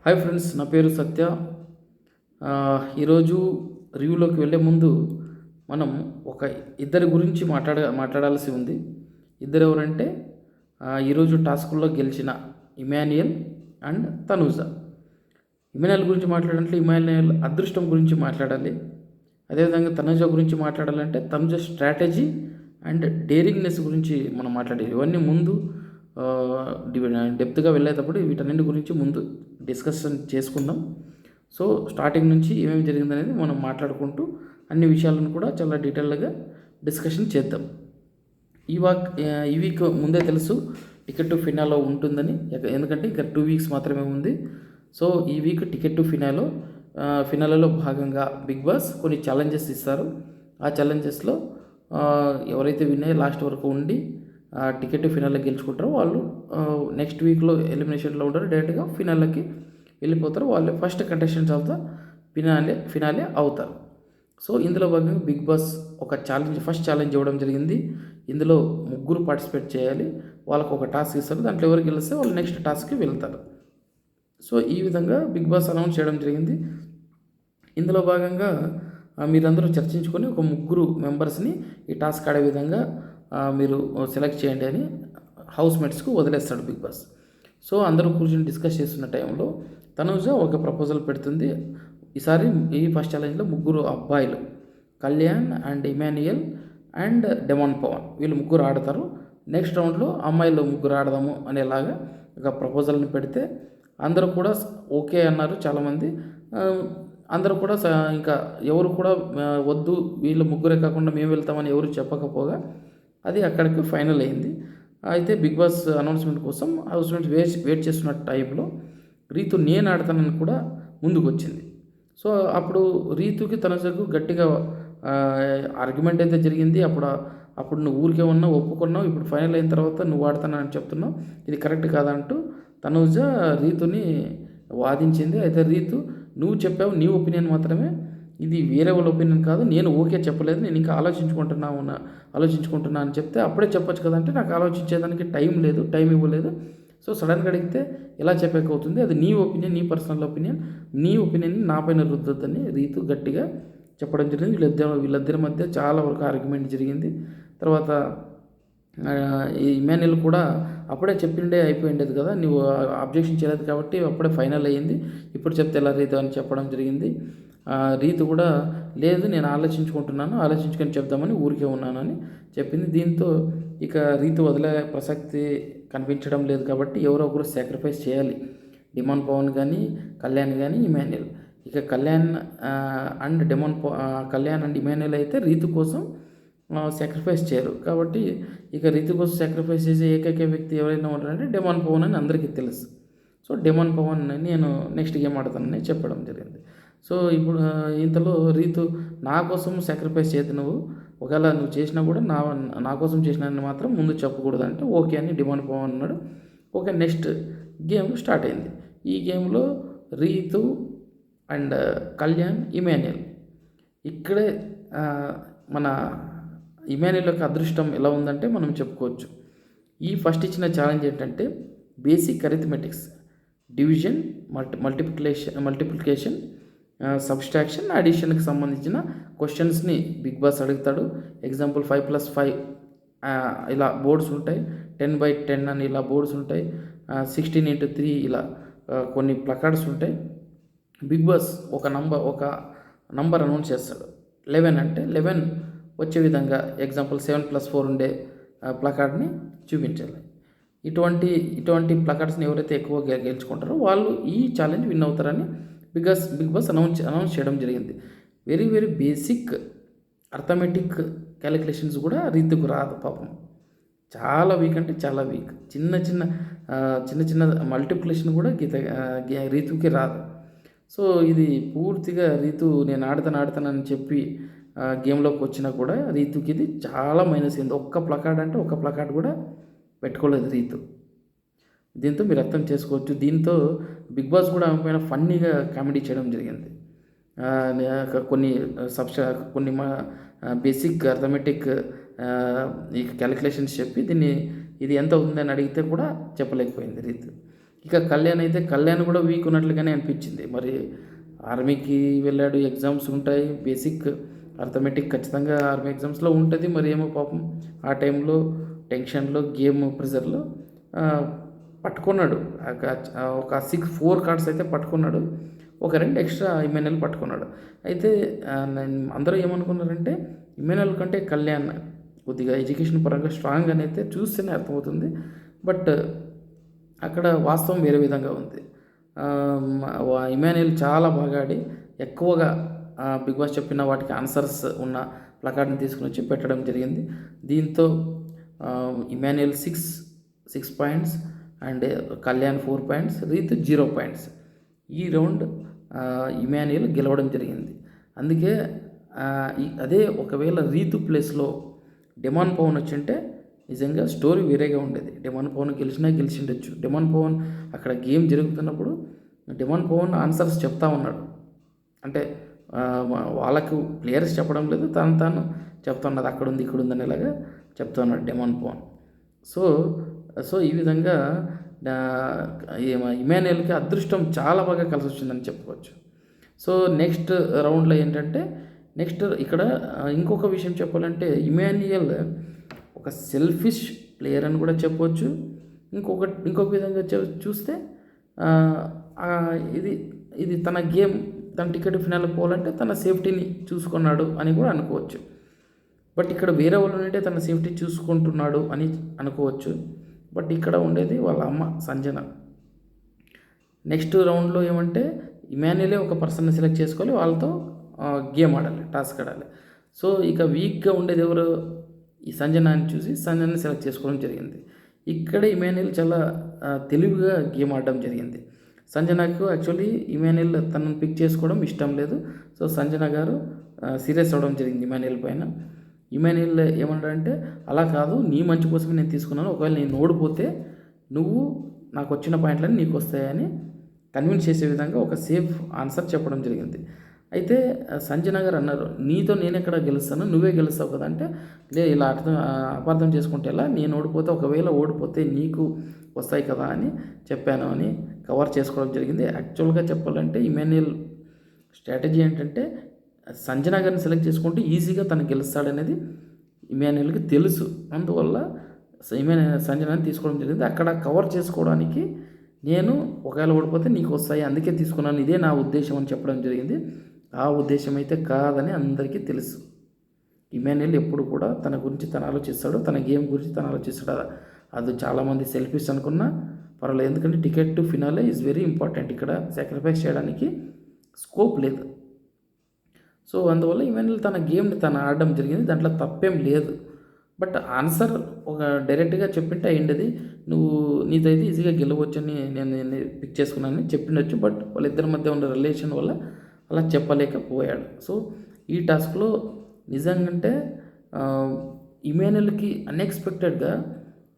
Hi friends, నా పేరు సత్య. ఈరోజు రివ్యూలోకి వెళ్ళే ముందు మనం ఒక ఇద్దరి గురించి మాట్లాడాల్సి ఉంది. ఇద్దరు ఎవరంటే ఈరోజు టాస్కుల్లో గెలిచిన ఇమాన్యుయల్ అండ్ తనూజ. ఇమాన్యుయల్ గురించి మాట్లాడాలంటే ఇమాన్యుయల్ అదృష్టం గురించి మాట్లాడాలి. అదేవిధంగా తనూజ గురించి మాట్లాడాలంటే తనూజ స్ట్రాటజీ అండ్ డేరింగ్నెస్ గురించి మనం మాట్లాడాలి. ఇవన్నీ ముందు డెప్త్గా వెళ్ళేటప్పుడు వీటన్నింటి గురించి ముందు డిస్కషన్ చేసుకుందాం. సో స్టార్టింగ్ నుంచి ఏమేమి జరిగిందనేది మనం మాట్లాడుకుంటూ అన్ని విషయాలను కూడా చాలా డీటెయిల్గా డిస్కషన్ చేద్దాం. ఈ వీక్ ముందే తెలుసు టికెట్ టు ఫినాలో ఉంటుందని, ఎందుకంటే ఇంకా 2 వీక్స్ మాత్రమే ఉంది. సో ఈ వీక్ టికెట్ టు ఫినాలలో భాగంగా బిగ్ బాస్ కొన్ని ఛాలెంజెస్ ఇస్తారు. ఆ ఛాలెంజెస్లో ఎవరైతే విన్ అయ్యి లాస్ట్ వరకు ఉండి టికెట్ ఫినాల్లో గెలుచుకుంటారో వాళ్ళు నెక్స్ట్ వీక్లో ఎలిమినేషన్లో ఉంటారు, డైరెక్ట్గా ఫినాల్కి వెళ్ళిపోతారు. వాళ్ళు first contestants of the finale అవుతారు. సో ఇందులో భాగంగా బిగ్ బాస్ ఒక ఫస్ట్ ఛాలెంజ్ ఇవ్వడం జరిగింది. ఇందులో 3 పార్టిసిపేట్ చేయాలి. వాళ్ళకు ఒక టాస్క్ ఇస్తారు. దాంట్లో ఎవరికి గెలిస్తే వాళ్ళు నెక్స్ట్ టాస్క్కి వెళ్తారు. సో ఈ విధంగా బిగ్ బాస్ అనౌన్స్ చేయడం జరిగింది. ఇందులో భాగంగా మీరందరూ చర్చించుకొని ఒక 3 మెంబర్స్ని ఈ టాస్క్ ఆడే విధంగా మీరు సెలెక్ట్ చేయండి అని హౌస్ మేట్స్కు వదిలేస్తాడు బిగ్ బాస్. సో అందరూ కూర్చొని డిస్కస్ చేస్తున్న టైంలో తనూజ ఒక ప్రపోజల్ పెడుతుంది. ఈసారి ఈ ఫస్ట్ ఛాలెంజ్లో 3 అబ్బాయిలు, Kalyan and Emmanuel and Demon Pavan, వీళ్ళు 3 ఆడతారు. నెక్స్ట్ రౌండ్లో అమ్మాయిలు 3 ఆడదాము అనేలాగా ఒక ప్రపోజల్ని పెడితే అందరూ కూడా ఓకే అన్నారు చాలామంది. అందరూ కూడా ఇంకా ఎవరు కూడా వద్దు, వీళ్ళు 3 కాకుండా మేము వెళ్తామని ఎవరు చెప్పకపోగా అది అక్కడికి ఫైనల్ అయింది. అయితే బిగ్ బాస్ అనౌన్స్మెంట్ కోసం వెయిట్ చేస్తున్న టైంలో రీతు నేను ఆడతానని కూడా ముందుకు వచ్చింది. సో అప్పుడు రీతుకి తనకు గట్టిగా ఆర్గ్యుమెంట్ అయితే జరిగింది. అప్పుడు నువ్వు ఊరికే ఉన్నావు, ఒప్పుకున్నావు, ఇప్పుడు ఫైనల్ అయిన తర్వాత నువ్వు ఆడతానని చెప్తున్నావు, ఇది కరెక్ట్ కాదంటూ తనూజ రీతుని వాదించింది. అయితే రీతు, నువ్వు చెప్పావు నీ ఒపీనియన్ మాత్రమే, ఇది వేరే వాళ్ళ ఒపీనియన్ కాదు, నేను ఓకే చెప్పలేదు, నేను ఇంకా ఆలోచించుకుంటున్నా అని చెప్తే అప్పుడే చెప్పొచ్చు కదంటే నాకు ఆలోచించేదానికి టైం ఇవ్వలేదు. సో సడన్గా అడిగితే ఎలా చెప్పకపోతుంది, అది నీ ఒపీనియన్, నీ పర్సనల్ ఒపీనియన్, నీ ఒపీనియన్ని నా పైన రుద్దొద్దని రీతు గట్టిగా చెప్పడం జరిగింది. వీళ్ళిద్దరి మధ్య చాలా వరకు ఆర్గ్యుమెంట్ జరిగింది. తర్వాత ఈ ఇమాన్యుయల్ కూడా అప్పుడే చెప్పిండే అయిపోయిండేది కదా, నువ్వు అబ్జెక్షన్ చేయలేదు కాబట్టి అప్పుడే ఫైనల్ అయ్యింది, ఇప్పుడు చెప్తే ఎలా రీతు అని చెప్పడం జరిగింది. రీతు కూడా లేదు, నేను ఆలోచించుకొని చెప్దామని ఊరికే ఉన్నానని చెప్పింది. దీంతో ఇక రీతు వదిలే ప్రసక్తి కనిపించడం లేదు కాబట్టి ఎవరో ఒకరు సాక్రిఫైస్ చేయాలి. డెమాన్ పవన్ కానీ, కళ్యాణ్ కానీ, ఇమాన్యుయల్. ఇక కళ్యాణ్ అండ్ ఇమాన్యుయల్ అయితే రీతు కోసం సాక్రిఫైస్ చేయరు కాబట్టి ఇక రీతు కోసం సాక్రిఫైస్ చేసే ఏకైక వ్యక్తి ఎవరైనా ఉంటారంటే డెమాన్ పవన్ అని అందరికీ తెలుసు. సో డెమాన్ పవన్ నేను నెక్స్ట్ గేమ్ ఆడతానని చెప్పడం జరిగింది. సో ఇప్పుడు ఇంతలో రీతు, నా కోసం సాక్రిఫైస్ చేయదు, నువ్వు ఒకవేళ నువ్వు చేసినా కూడా నా కోసం చేసినాన్ని మాత్రం ముందు చెప్పకూడదు అంటే ఓకే అని డిమాండ్ పవన్ అన్నాడు. ఓకే, నెక్స్ట్ గేమ్ స్టార్ట్ అయింది. ఈ గేమ్లో రీతు అండ్ కళ్యాణ్, ఇమాన్యుయల్. ఇక్కడే మన ఇమాన్యుయల్ యొక్క అదృష్టం ఎలా ఉందంటే మనం చెప్పుకోవచ్చు. ఈ ఫస్ట్ ఇచ్చిన ఛాలెంజ్ ఏంటంటే basic arithmetics, division, multiplication, subtraction, అడిషన్కి సంబంధించిన క్వశ్చన్స్ని బిగ్ బాస్ అడుగుతాడు. ఎగ్జాంపుల్ 5+5 ఇలా బోర్డ్స్ ఉంటాయి, 10/10 అని ఇలా బోర్డ్స్ ఉంటాయి, 16x3 ఇలా కొన్ని ప్లకార్డ్స్ ఉంటాయి. బిగ్ బాస్ ఒక నంబర్ అనౌన్స్ చేస్తాడు. 11 అంటే 11 వచ్చే విధంగా ఎగ్జాంపుల్ 7+4 ఉండే ప్లకార్డ్ని చూపించాలి. ఇటువంటి ప్లకార్డ్స్ని ఎవరైతే ఎక్కువ గెలుచుకుంటారో వాళ్ళు ఈ ఛాలెంజ్ విన్ అవుతారని బిగ్ బాస్ అనౌన్స్ చేయడం జరిగింది. Very very basic arithmetic calculations కూడా రీతుకు రాదు పాపం, చాలా వీక్ అంటే చాలా వీక్. చిన్న మల్టిప్లికేషన్ కూడా రీతుకి రాదు. సో ఇది పూర్తిగా రీతు నేను ఆడతానని చెప్పి గేమ్లోకి వచ్చినా కూడా రీతుకి ఇది చాలా మైనస్ అయింది. ఒక్క ప్లకార్డ్ కూడా పెట్టుకోలేదు రీతు. దీంతో మీరు అర్థం చేసుకోవచ్చు. దీంతో బిగ్ బాస్ కూడా ఆమె పైన ఫన్నీగా కామెడీ చేయడం జరిగింది. కొన్ని బేసిక్ అర్థమెటిక్ ఈ క్యాలిక్యులేషన్స్ చెప్పి ఇది ఎంత ఉందని అడిగితే కూడా చెప్పలేకపోయింది రీతు. ఇక కళ్యాణ్ కూడా వీక్ ఉన్నట్లుగానే అనిపించింది. మరి ఆర్మీకి వెళ్ళాడు, ఎగ్జామ్స్ ఉంటాయి, బేసిక్ అర్థమెటిక్ ఖచ్చితంగా ఆర్మీ ఎగ్జామ్స్లో ఉంటుంది. మరి ఏమో పాపం ఆ టైంలో టెన్షన్లో గేమ్ ప్రెజర్లో పట్టుకున్నాడు. ఒక 4 కార్డ్స్ అయితే పట్టుకున్నాడు, ఒక 2 ఎక్స్ట్రా ఇమాన్యుయల్ పట్టుకున్నాడు. అయితే అందరూ ఏమనుకున్నారంటే ఇమాన్యుయల్ కంటే కళ్యాణ్ కొద్దిగా ఎడ్యుకేషన్ పరంగా స్ట్రాంగ్ అని అయితే చూస్తేనే అర్థమవుతుంది. బట్ అక్కడ వాస్తవం వేరే విధంగా ఉంది. ఇమాన్యుయల్ చాలా బాగా ఆడి ఎక్కువగా బిగ్ బాస్ చెప్పిన వాటికి ఆన్సర్స్ ఉన్న ప్లకార్డ్ని తీసుకుని వచ్చి పెట్టడం జరిగింది. దీంతో Emmanuel 6 points and Kalyan 4 points, Rithu 0 points. ఈ రౌండ్ ఇమాన్యుయల్ గెలవడం జరిగింది. అందుకే అదే ఒకవేళ రీతు ప్లేస్లో డెమాన్ పవన్ వచ్చింటే నిజంగా స్టోరీ వేరేగా ఉండేది. డెమాన్ పవన్ గెలిచిండొచ్చు. డెమాన్ పవన్ అక్కడ గేమ్ జరుగుతున్నప్పుడు డెమాన్ పవన్ ఆన్సర్స్ చెప్తా ఉన్నాడు. అంటే వాళ్ళకు ప్లేయర్స్ చెప్పడం లేదు, తాను చెప్తున్నది అక్కడ ఉంది ఇక్కడ ఉంది అనేలాగా చెప్తున్నాడు డెమాన్ పవన్. సో ఈ విధంగా ఇమాన్యుయల్కి అదృష్టం చాలా బాగా కలిసి వచ్చిందని చెప్పుకోవచ్చు. సో నెక్స్ట్ రౌండ్లో ఏంటంటే ఇక్కడ ఇంకొక విషయం చెప్పాలంటే ఇమాన్యుయల్ ఒక సెల్ఫిష్ ప్లేయర్ అని కూడా చెప్పవచ్చు. ఇంకొక విధంగా చూస్తే ఇది తన గేమ్, తన టికెట్ ఫినాల్కి పోవాలంటే తన సేఫ్టీని చూసుకున్నాడు అని కూడా అనుకోవచ్చు. బట్ ఇక్కడ వేరే వాళ్ళు ఉంటే తన సేఫ్టీ చూసుకుంటున్నాడు అని అనుకోవచ్చు. బట్ ఇక్కడ ఉండేది వాళ్ళ అమ్మ సంజన. నెక్స్ట్ రౌండ్లో ఏమంటే ఇమాన్యుయలే ఒక పర్సన్ని సెలెక్ట్ చేసుకోవాలి, వాళ్ళతో గేమ్ ఆడాలి, టాస్క్ ఆడాలి. సో ఇక వీక్గా ఉండేది ఎవరు, ఈ సంజన అని చూసి సంజనని సెలెక్ట్ చేసుకోవడం జరిగింది. ఇక్కడ ఇమాన్యుయల్ చాలా తెలివిగా గేమ్ ఆడడం జరిగింది. సంజనకు యాక్చువల్లీ ఇమాన్యుయల్ తనను పిక్ చేసుకోవడం ఇష్టం లేదు. సో సంజన గారు సీరియస్ అవ్వడం జరిగింది ఇమాన్యుయల్ పైన. ఇమాన్యుయల్ ఏమన్నాడంటే అలా కాదు, నీ మంచి కోసమే నేను తీసుకున్నాను, ఒకవేళ నేను ఓడిపోతే నువ్వు నాకు వచ్చిన పాయింట్లన్నీ నీకు వస్తాయని కన్విన్స్ చేసే విధంగా ఒక సేఫ్ ఆన్సర్ చెప్పడం జరిగింది. అయితే సంజన గారు అన్నారు, నీతో నేను ఎక్కడ గెలుస్తాను, నువ్వే గెలుస్తావు కదా అంటే, ఇలా అపార్థం చేసుకుంటే ఎలా, నేను ఒకవేళ ఓడిపోతే నీకు వస్తాయి కదా అని చెప్పాను అని కవర్ చేసుకోవడం జరిగింది. యాక్చువల్గా చెప్పాలంటే ఇమాన్యుయల్ స్ట్రాటజీ ఏంటంటే సంజన గారిని సెలెక్ట్ చేసుకుంటే ఈజీగా తను గెలుస్తాడనేది ఇమాన్యుయల్కి తెలుసు. అందువల్ల సంజనాని తీసుకోవడం జరిగింది. అక్కడ కవర్ చేసుకోవడానికి నేను ఒకవేళ ఓడిపోతే నీకు వస్తాయి అందుకే తీసుకున్నాను, ఇదే నా ఉద్దేశం అని చెప్పడం జరిగింది. ఆ ఉద్దేశం అయితే కాదని అందరికీ తెలుసు. ఇమాన్యుయల్ ఎప్పుడు కూడా తన గురించి తను ఆలోచిస్తాడు, తన గేమ్ గురించి తను ఆలోచిస్తాడు. అది చాలామంది సెల్ఫిష్ అనుకున్నా పర్వాలేదు, ఎందుకంటే ticket to finale is very important. ఇక్కడ సాక్రిఫైస్ చేయడానికి స్కోప్ లేదు. సో అందువల్ల ఇమాన్యుయల్ తన గేమ్ని తను ఆడడం జరిగింది, దాంట్లో తప్పేం లేదు. బట్ ఆన్సర్ ఒక డైరెక్ట్గా చెప్పింటే అయ్యిండేది, నీతో అయితే ఈజీగా గెలవచ్చని నేను పిక్ చేసుకున్నానని చెప్పిండొచ్చు. బట్ వాళ్ళిద్దరి మధ్య ఉన్న రిలేషన్ వల్ల అలా చెప్పలేకపోయాడు. సో ఈ టాస్క్లో నిజంగంటే ఇమాన్యుయల్కి అన్ఎక్స్పెక్టెడ్గా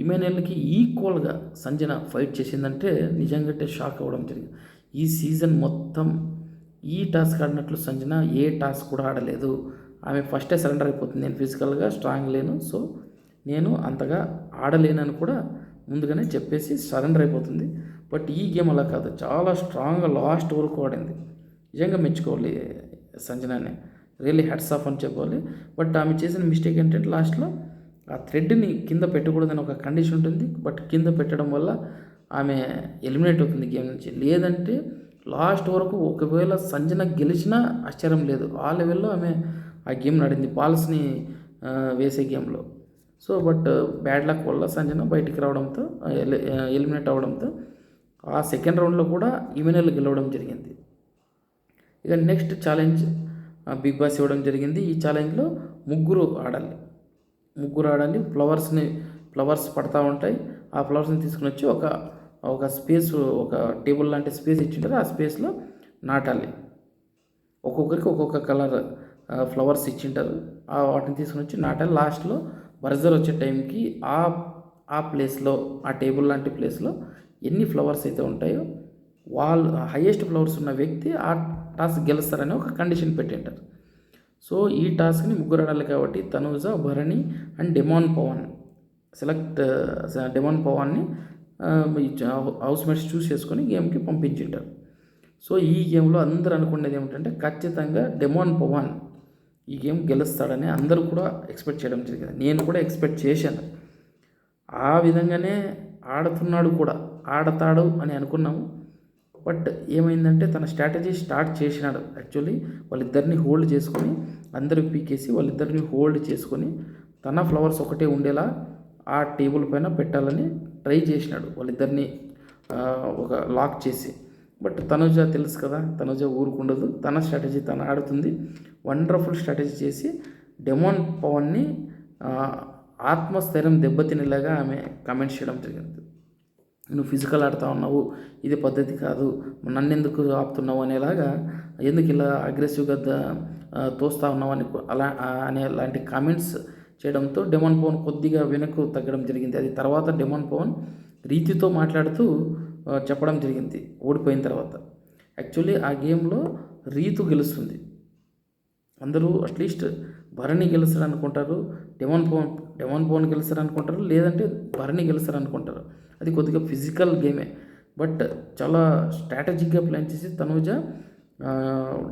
ఇమాన్యుయల్కి ఈక్వల్గా సంజన ఫైట్ చేసిందంటే నిజంగా షాక్ అవ్వడం జరిగింది. ఈ సీజన్ మొత్తం ఈ టాస్క్ ఆడినట్లు సంజన ఏ టాస్క్ కూడా ఆడలేదు. ఆమె ఫస్టే సరెండర్ అయిపోతుంది, నేను ఫిజికల్గా స్ట్రాంగ్ లేను, సో నేను అంతగా ఆడలేనని కూడా ముందుగానే చెప్పేసి సరెండర్ అయిపోతుంది. బట్ ఈ గేమ్ అలా కాదు, చాలా స్ట్రాంగ్గా లాస్ట్ వరకు ఆడింది. నిజంగా మెచ్చుకోవాలి సంజనాని, రియల్లీ హ్యాట్స్ ఆఫ్ అని చెప్పాలి. బట్ ఆమె చేసిన మిస్టేక్ ఏంటంటే లాస్ట్లో ఆ థ్రెడ్ని కింద పెట్టకూడదని ఒక కండిషన్ ఉంటుంది. బట్ కింద పెట్టడం వల్ల ఆమె ఎలిమినేట్ అవుతుంది గేమ్ నుంచి. లేదంటే లాస్ట్ వరకు ఒకవేళ సంజన గెలిచినా ఆశ్చర్యం లేదు, ఆ లెవెల్లో ఆమె ఆ గేమ్ ఆడింది, బాల్స్ని వేసే గేమ్లో. సో బట్ బ్యాడ్ లక్ వల్ల సంజన బయటికి రావడంతో ఎలిమినేట్ అవ్వడంతో ఆ సెకండ్ రౌండ్లో కూడా ఇమాన్యుయల్ గెలవడం జరిగింది. ఇక నెక్స్ట్ ఛాలెంజ్ బిగ్ బాస్ ఇవ్వడం జరిగింది. ఈ ఛాలెంజ్లో ముగ్గురు ఆడాలి. ఫ్లవర్స్ పడతా ఉంటాయి. ఆ ఫ్లవర్స్ని తీసుకుని వచ్చి ఒక స్పేస్, ఒక టేబుల్ లాంటి స్పేస్ ఇచ్చింటారు, ఆ స్పేస్లో నాటాలి. ఒక్కొక్కరికి ఒక్కొక్క కలర్ ఫ్లవర్స్ ఇచ్చింటారు, వాటిని తీసుకుని వచ్చి నాటాలి. లాస్ట్లో బర్జర్ వచ్చే టైంకి ఆ ప్లేస్లో, ఆ టేబుల్ లాంటి ప్లేస్లో ఎన్ని ఫ్లవర్స్ అయితే ఉంటాయో వాళ్ళు హైయెస్ట్ ఫ్లవర్స్ ఉన్న వ్యక్తి ఆ టాస్క్ గెలుస్తారని ఒక కండిషన్ పెట్టింటారు. సో ఈ టాస్క్ని ముగ్గురు ఆడాలి కాబట్టి తనూజ, భరణి అండ్ డెమాన్ పవన్ని హౌస్ మేట్స్ చూస్ చేసుకొని గేమ్కి పంపించింటారు. సో ఈ గేమ్లో అందరూ అనుకునేది ఏమిటంటే ఖచ్చితంగా డెమాన్ పవన్ ఈ గేమ్ గెలుస్తాడని అందరూ కూడా ఎక్స్పెక్ట్ చేయడం జరిగింది. నేను కూడా ఎక్స్పెక్ట్ చేశాను. ఆ విధంగానే ఆడుతున్నాడు కూడా, ఆడతాడు అని అనుకున్నాము. బట్ ఏమైందంటే తన స్ట్రాటజీ స్టార్ట్ చేసినాడు. యాక్చువల్లీ వాళ్ళిద్దరిని హోల్డ్ చేసుకొని, అందరూ పీకేసి వాళ్ళిద్దరిని హోల్డ్ చేసుకొని తన ఫ్లవర్స్ ఒకటే ఉండేలా ఆ టేబుల్ పైన పెట్టాలని ట్రై చేసినాడు, వాళ్ళిద్దరిని ఒక లాక్ చేసి. బట్ తనుజ తెలుసు కదా, తనుజ ఊరుకుండదు, తన స్ట్రాటజీ తను ఆడుతుంది. వండర్ఫుల్ స్ట్రాటజీ చేసి డెమాన్ పవన్ని ఆత్మస్థైర్యం దెబ్బతినేలాగా ఆమె కామెంట్స్ చేయడం జరిగింది. నువ్వు ఫిజికల్ ఆడుతూ ఉన్నావు, ఇది పద్ధతి కాదు, నన్ను ఎందుకు ఆపుతున్నావు అనేలాగా, ఎందుకు ఇలా అగ్రెసివ్గా తోస్తూ ఉన్నావు అని లాంటి కామెంట్స్ చేయడంతో డెమాన్ పవన్ కొద్దిగా వెనక్కు తగ్గడం జరిగింది. అది తర్వాత డెమాన్ పవన్ రీతితో మాట్లాడుతూ చెప్పడం జరిగింది ఓడిపోయిన తర్వాత. యాక్చువల్లీ ఆ గేమ్లో రీతు గెలుస్తుంది. అందరూ అట్లీస్ట్ భరణి గెలుస్తాడు అనుకుంటారు, డెమాన్ పవన్ గెలుస్తాడు అనుకుంటారు, లేదంటే భరణి గెలుస్తాడు అనుకుంటారు. అది కొద్దిగా ఫిజికల్ గేమే. బట్ చాలా స్ట్రాటజిక్గా ప్లాన్ చేసి తనుజ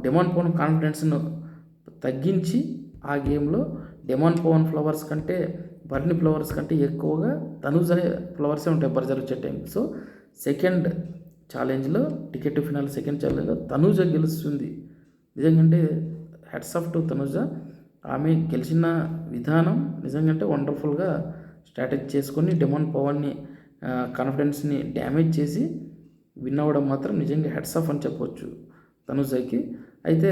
డెమాన్ పవన్ కాన్ఫిడెన్స్ను తగ్గించి ఆ గేమ్లో డెమాన్ పవన్ ఫ్లవర్స్ కంటే భరణి ఫ్లవర్స్ కంటే ఎక్కువగా తనుజ ఫ్లవర్సే ఉంటాయి బర్జర్ వచ్చే టైం. సో సెకండ్ ఛాలెంజ్లో, టికెట్ టు ఫినాల్ సెకండ్ ఛాలెంజ్లో తనుజ గెలుస్తుంది. నిజంగా హ్యాట్స్ ఆఫ్ టు తనుజ. ఆమె గెలిచిన విధానం నిజంగా వండర్ఫుల్గా స్ట్రాటజీ చేసుకొని డెమాన్ పవన్ని కాన్ఫిడెన్స్ని డ్యామేజ్ చేసి విన్ అవ్వడం మాత్రం నిజంగా హ్యాట్స్ ఆఫ్ అని చెప్పవచ్చు తనుజకి. అయితే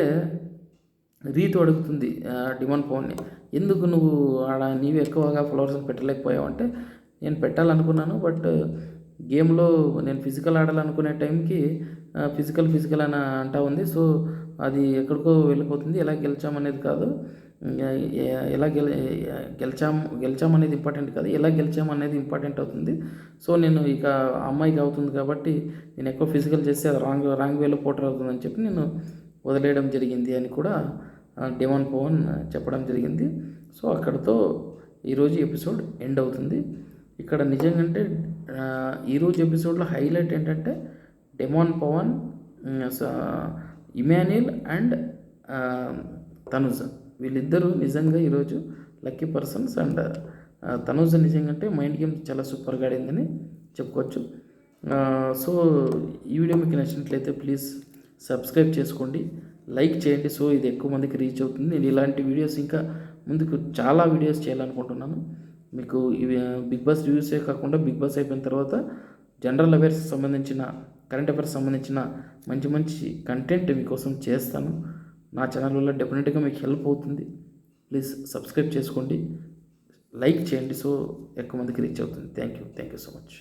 రీతు అడుగుతుంది డెమాన్ పవన్ని, ఎందుకు నువ్వు నీవు ఎక్కువగా ఫ్లవర్స్ని పెట్టలేకపోయావు అంటే, నేను పెట్టాలనుకున్నాను, బట్ గేమ్లో నేను ఫిజికల్ ఆడాలనుకునే టైంకి ఫిజికల్ అని అంటా ఉంది. సో అది ఎక్కడికో వెళ్ళిపోతుంది. ఎలా గెలిచామనేది కాదు, ఎలా గెలిచామనేది ఇంపార్టెంట్ కాదు, ఎలా గెలిచామనేది ఇంపార్టెంట్ అవుతుంది. సో నేను ఇక అమ్మాయికి అవుతుంది కాబట్టి నేను ఎక్కువ ఫిజికల్ చేస్తే అది రాంగ్ వేలో పోటర్ అవుతుందని చెప్పి నేను వదిలేయడం జరిగింది అని కూడా డెమాన్ పవన్ చెప్పడం జరిగింది. సో అక్కడితో ఈరోజు ఎపిసోడ్ ఎండ్ అవుతుంది. ఇక్కడ నిజంగా ఈరోజు ఎపిసోడ్లో హైలైట్ ఏంటంటే డెమాన్ పవన్, ఇమాన్యుయల్ అండ్ తనుజ, వీళ్ళిద్దరూ నిజంగా ఈరోజు లక్కీ పర్సన్స్. అండ్ తనుజ నిజంగా మైండ్ గేమ్ చాలా సూపర్గా ఆడిందని చెప్పుకోవచ్చు. సో ఈ వీడియో మీకు నచ్చినట్లయితే ప్లీజ్ సబ్స్క్రైబ్ చేసుకోండి, లైక్ చేయండి. సో ఇది ఎక్కువ మందికి రీచ్ అవుతుంది. నేను ఇలాంటి వీడియోస్ ఇంకా ముందుకు చాలా వీడియోస్ చేయాలనుకుంటున్నాను. మీకు ఇవి బిగ్ బాస్ రివ్యూసే కాకుండా బిగ్ బాస్ అయిపోయిన తర్వాత జనరల్ అఫైర్స్ సంబంధించిన, కరెంట్ అఫైర్స్ సంబంధించిన మంచి కంటెంట్ మీకోసం చేస్తాను. నా ఛానల్ వల్ల డెఫినెట్గా మీకు హెల్ప్ అవుతుంది. ప్లీజ్ సబ్స్క్రైబ్ చేసుకోండి, లైక్ చేయండి. సో ఎక్కువ మందికి రీచ్ అవుతుంది. Thank you so much.